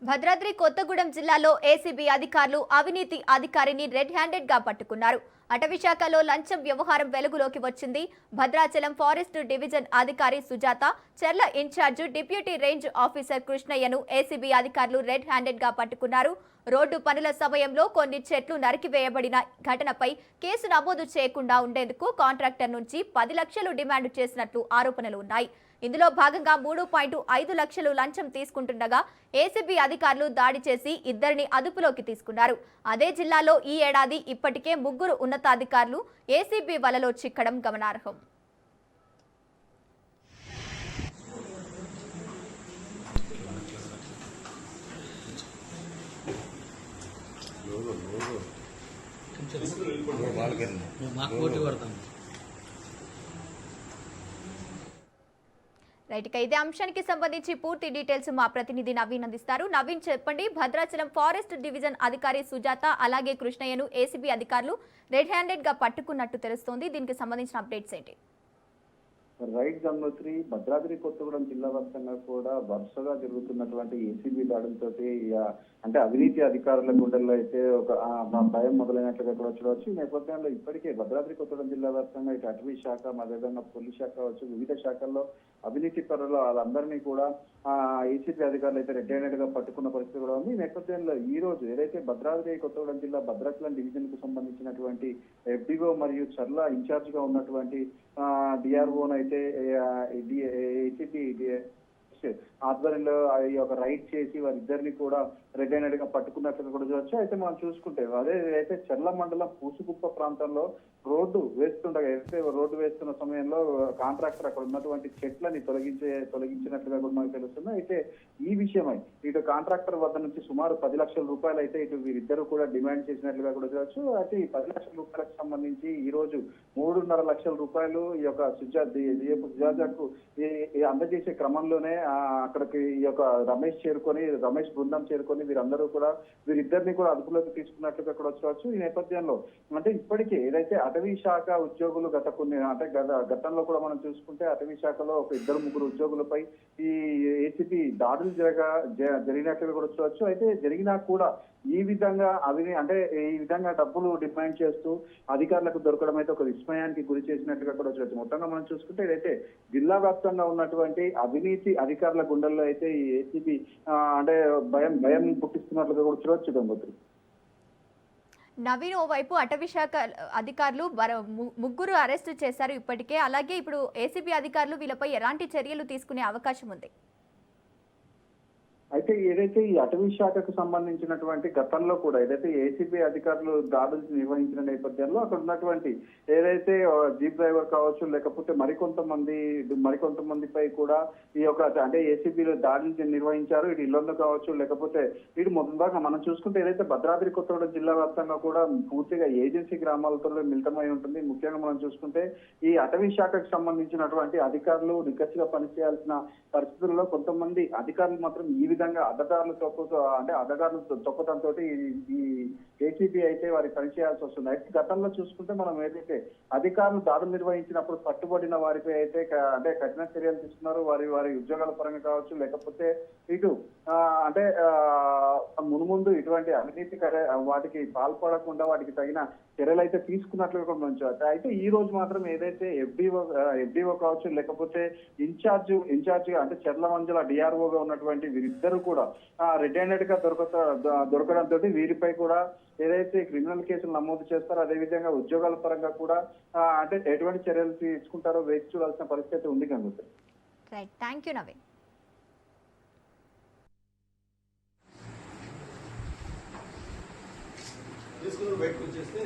భద్రాద్రి కొత్తగూడెం జిల్లాలో ఏసీబీ అధికారులు అవినీతి అధికారిని రెడ్ హ్యాండెడ్ గా పట్టుకున్నారు. అటవీశాఖలో లంచం వ్యవహారం వెలుగులోకి వచ్చింది. భద్రాచలం ఫారెస్ట్ డివిజన్ అధికారి Sujatha, Cherla in charge deputy range officer కృష్ణయ్యను ఏసీబీ అధికారులు రెడ్ హ్యాండెడ్ గా పట్టుకున్నారు. రోడ్డు పనుల సమయంలో కొన్ని చెట్లు నరికివేయబడిన ఘటనపై కేసు నమోదు చేయకుండా ఉండేందుకు కాంట్రాక్టర్ నుంచి 10 లక్షలు డిమాండ్ చేసినట్లు ఆరోపణలు ఉన్నాయి. ఇందులో భాగంగా 3.5 లక్షలు లంచం తీసుకుంటుండగా ఏసీబీ అధికారులు దాడి చేసి ఇద్దరిని అదుపులోకి తీసుకున్నారు. అదే జిల్లాలో ఈ ఏడాది ఇప్పటికే 3 ఉన్నతాధికారులు ఏసీబీ వలలో చిక్కడం గమనార్హం. రైట్, ఇదే అంశానికి సంబంధించి పూర్తి డీటెయిల్స్ మా ప్రతినిధి నవీన్ అందిస్తారు. నవీన్, చెప్పండి, భద్రాచలం ఫారెస్ట్ డివిజన్ అధికారి సుజాత అలాగే కృష్ణయ్యను ఏసీబీ అధికారులు రెడ్ హ్యాండెడ్ గా పట్టుకున్నట్టు తెలుస్తోంది. దీనికి సంబంధించిన అప్డేట్స్ ఏంటి? రైట్ గంగోత్రి, భద్రాద్రి కొత్తగూడెం జిల్లా వ్యాప్తంగా కూడా వరుసగా జరుగుతున్నటువంటి ఏసీబీ దాడులతో అంటే అవినీతి అధికారుల గుండెల్లో అయితే ఒక భయం మొదలైనట్లుగా కూడా చూడవచ్చు. ఈ నేపథ్యంలో ఇప్పటికే భద్రాద్రి కొత్తగూడెం జిల్లా వ్యాప్తంగా ఇటు అటవీ శాఖ, అదేవిధంగా పోలీస్ శాఖ కావచ్చు, వివిధ శాఖల్లో అవినీతి పరులు వాళ్ళందరినీ కూడా ఏసీబీ అధికారులు అయితే రెడ్ హ్యాండెడ్ గా పట్టుకున్న పరిస్థితి కూడా ఉంది. ఈ నేపథ్యంలో ఈ రోజు ఏదైతే భద్రాద్రి కొత్తగూడెం జిల్లా భద్రాచలం డివిజన్ కు సంబంధించినటువంటి ఎఫ్డీఓ మరియు చర్ల ఇన్ఛార్జ్ గా ఉన్నటువంటి డిఆర్ఓను అయితే ఏసీబీ ఆధ్వర్యంలో ఈ యొక్క రైడ్ చేసి వారిద్దరిని కూడా రెడ్ హ్యాండెడ్ గా పట్టుకున్నట్లుగా కూడా చూడవచ్చు. అయితే మనం చూసుకుంటే అదే అయితే చెర్ల మండలం పూసుకుప్ప ప్రాంతంలో రోడ్డు వేస్తున్న సమయంలో కాంట్రాక్టర్ అక్కడ ఉన్నటువంటి చెట్లని తొలగించినట్లుగా కూడా మనకు తెలుస్తుంది. అయితే ఈ విషయమై ఇటు కాంట్రాక్టర్ వద్ద నుంచి సుమారు 10 లక్షల రూపాయలు అయితే ఇటు వీరిద్దరు కూడా డిమాండ్ చేసినట్లుగా కూడా చూడవచ్చు. అయితే ఈ 10 లక్షల రూపాయలకు సంబంధించి ఈ రోజు 3.5 లక్షల రూపాయలు ఈ యొక్క సుజాతకు అందజేసే క్రమంలోనే అక్కడికి ఈ యొక్క రమేష్ బృందం చేరుకొని వీరిద్దరిని కూడా అదుపులోకి తీసుకున్నట్లుగా కూడా చూడవచ్చు. ఈ నేపథ్యంలో అంటే ఇప్పటికే ఏదైతే అటవీ శాఖ ఉద్యోగులు గతంలో కూడా మనం చూసుకుంటే అటవీ శాఖలో ఒక 2-3 ఉద్యోగులపై ఈ ఏసీబీ దాడులు జరిగినట్లుగా కూడా చూడవచ్చు. అయితే జరిగినా కూడా ఈ విధంగా డబ్బులు డిమాండ్ చేస్తూ అధికారులకు దొరకడం అయితే ఒక విస్మయానికి గురి చేసినట్టుగా కూడా చూడవచ్చు. మొత్తంగా మనం చూసుకుంటే ఏదైతే జిల్లా వ్యాప్తంగా ఉన్నటువంటి అవినీతి అధికారుల గుండెల్లో అయితే ఈ ఏసీబీ అంటే భయం పుట్టిస్తున్నట్లుగా కూడా చూడవచ్చు. గంగోత్రి, నవీన్, ఓవైపు అటవీ శాఖ అధికారులు 3 అరెస్ట్ చేశారు ఇప్పటికే. అలాగే ఇప్పుడు ఏసీబీ అధికారులు వీళ్ళపై ఎలాంటి చర్యలు తీసుకునే అవకాశం ఉంది? అయితే ఏదైతే ఈ అటవీ శాఖకు సంబంధించినటువంటి గతంలో కూడా ఏదైతే ఏసీబీ అధికారులు దాడులు నిర్వహించిన నేపథ్యంలో అక్కడ ఉన్నటువంటి ఏదైతే జీప్ డ్రైవర్ కావచ్చు, లేకపోతే మరికొంతమందిపై కూడా ఈ యొక్క అంటే ఏసీబీలో దాడులు నిర్వహించారు. ఇటు ఇల్లు కావచ్చు, లేకపోతే ఇటు మొదలుగా మనం చూసుకుంటే ఏదైతే భద్రాద్రి కొత్తగూడెం జిల్లా వ్యాప్తంగా కూడా పూర్తిగా ఏజెన్సీ గ్రామాలతో మిళితమై ఉంటుంది. ముఖ్యంగా మనం చూసుకుంటే ఈ అటవీ శాఖకు సంబంధించినటువంటి అధికారులు నిక్కచ్చిగా పనిచేయాల్సిన పరిస్థితుల్లో కొంతమంది అధికారులు మాత్రం ఈ విధంగా అధికారులు తొక్కడంతో ఈ ఏసీబీ అయితే వారికి పనిచేయాల్సి వస్తుంది. అయితే గతంలో చూసుకుంటే మనం ఏదైతే అధికారులు దాడులు నిర్వహించినప్పుడు పట్టుబడిన వారిపై అయితే అంటే కఠిన చర్యలు తీసుకున్నారు. వారి ఉద్యోగాల పరంగా కావచ్చు, లేకపోతే ఇటు అంటే మునుముందు ఇటువంటి అవినీతి వాటికి పాల్పడకుండా వాటికి తగిన చర్యలు అయితే తీసుకున్నట్లుగా కూడా మంచి. అయితే ఈ రోజు మాత్రం ఏదైతే ఎఫ్డీఓ కావచ్చు, లేకపోతే ఇన్ఛార్జ్ అంటే చెర్ల మంజుల డిఆర్ఓగా ఉన్నటువంటి వీరిద్దరు కూడా రెడ్ హ్యాండెడ్ గా దొరకడంతో వీరిపై కూడా ఏదైతే క్రిమినల్ కేసులు నమోదు చేస్తారో అదేవిధంగా ఉద్యోగాల పరంగా కూడా అంటే ఎటువంటి చర్యలు తీసుకుంటారో వేచి చూడాల్సిన పరిస్థితి ఉంది. కనుక రైట్, థ్యాంక్ యూ నవీన్. బయటకు వచ్చేస్తే